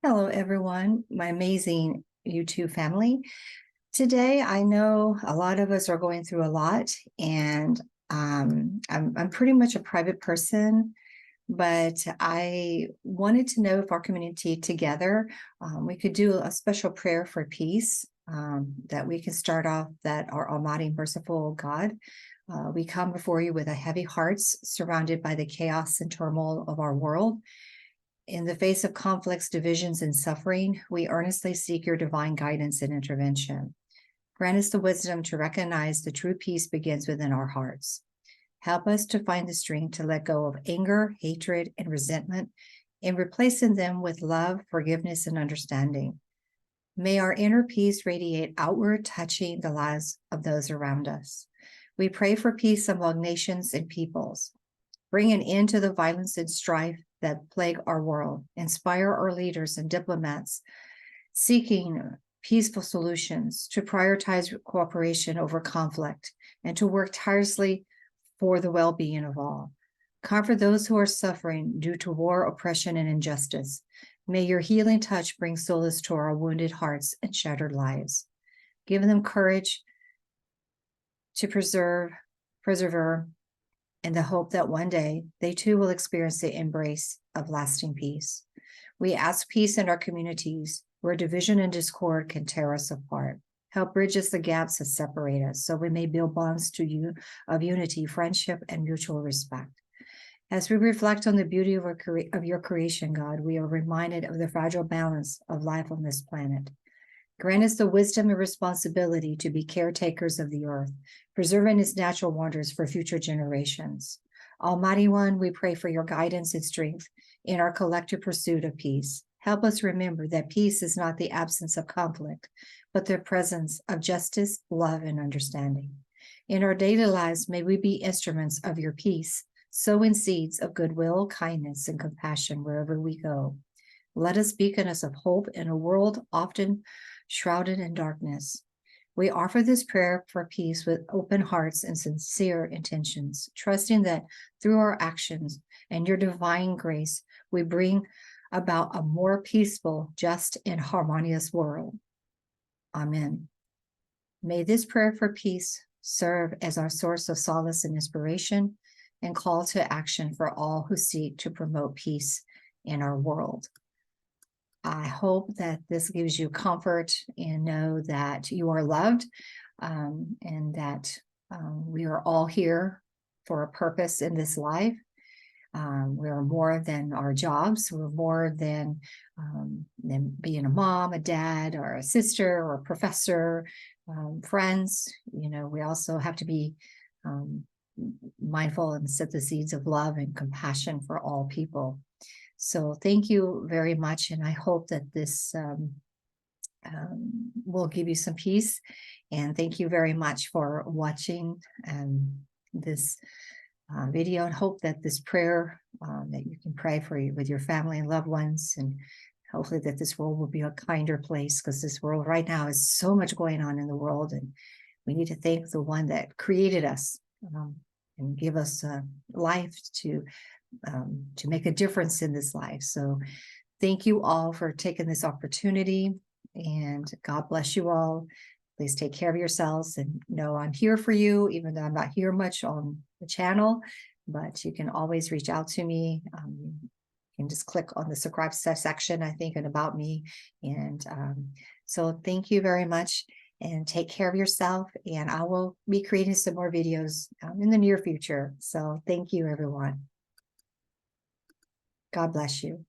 Hello, everyone, my amazing YouTube family. Today, I know a lot of us are going through a lot, and I'm pretty much a private person, but I wanted to know if our community together, we could do a special prayer for peace, that we can start off that our Almighty, merciful God, we come before you with a heavy hearts, surrounded by the chaos and turmoil of our world. In the face of conflicts, divisions, and suffering, we earnestly seek your divine guidance and intervention. Grant us the wisdom to recognize the true peace begins within our hearts. Help us to find the strength to let go of anger, hatred, and resentment, and replacing them with love, forgiveness, and understanding. May our inner peace radiate outward, touching the lives of those around us. We pray for peace among nations and peoples. Bring an end to the violence and strife that plague our world. Inspire our leaders and diplomats seeking peaceful solutions to prioritize cooperation over conflict and to work tirelessly for the well-being of all. Comfort those who are suffering due to war, oppression, and injustice. May your healing touch bring solace to our wounded hearts and shattered lives. Give them courage to persevere, and the hope that one day they too will experience the embrace of lasting peace. We ask peace in our communities where division and discord can tear us apart. Help bridge us the gaps that separate us so we may build bonds of unity, friendship, and mutual respect. As we reflect on the beauty of your creation, God, we are reminded of the fragile balance of life on this planet. Grant us the wisdom and responsibility to be caretakers of the earth, preserving its natural wonders for future generations. Almighty One, we pray for your guidance and strength in our collective pursuit of peace. Help us remember that peace is not the absence of conflict, but the presence of justice, love, and understanding. In our daily lives, may we be instruments of your peace, sowing seeds of goodwill, kindness, and compassion wherever we go. Let us beacon us of hope in a world often shrouded in darkness. We offer this prayer for peace with open hearts and sincere intentions, trusting that through our actions and your divine grace, we bring about a more peaceful, just, and harmonious world. Amen. May this prayer for peace serve as our source of solace and inspiration and call to action for all who seek to promote peace in our world. I hope that this gives you comfort and know that you are loved, and that we are all here for a purpose in this life. We are more than our jobs. We're more than being a mom, a dad, or a sister, or a professor, friends. You know, we also have to be mindful and set the seeds of love and compassion for all people. So thank you very much, and I hope that this will give you some peace. And thank you very much for watching this video, and hope that this prayer that you can pray with your family and loved ones, and hopefully that this world will be a kinder place, because this world right now is so much going on in the world, and we need to thank the one that created us and give us life to make a difference in this life. So thank you all for taking this opportunity, and God bless you all. Please take care of yourselves, and know I'm here for you, even though I'm not here much on the channel, but you can always reach out to me. You can just click on the subscribe section, I think, and about me. And so thank you very much, and take care of yourself. And I will be creating some more videos in the near future. So thank you, everyone. God bless you.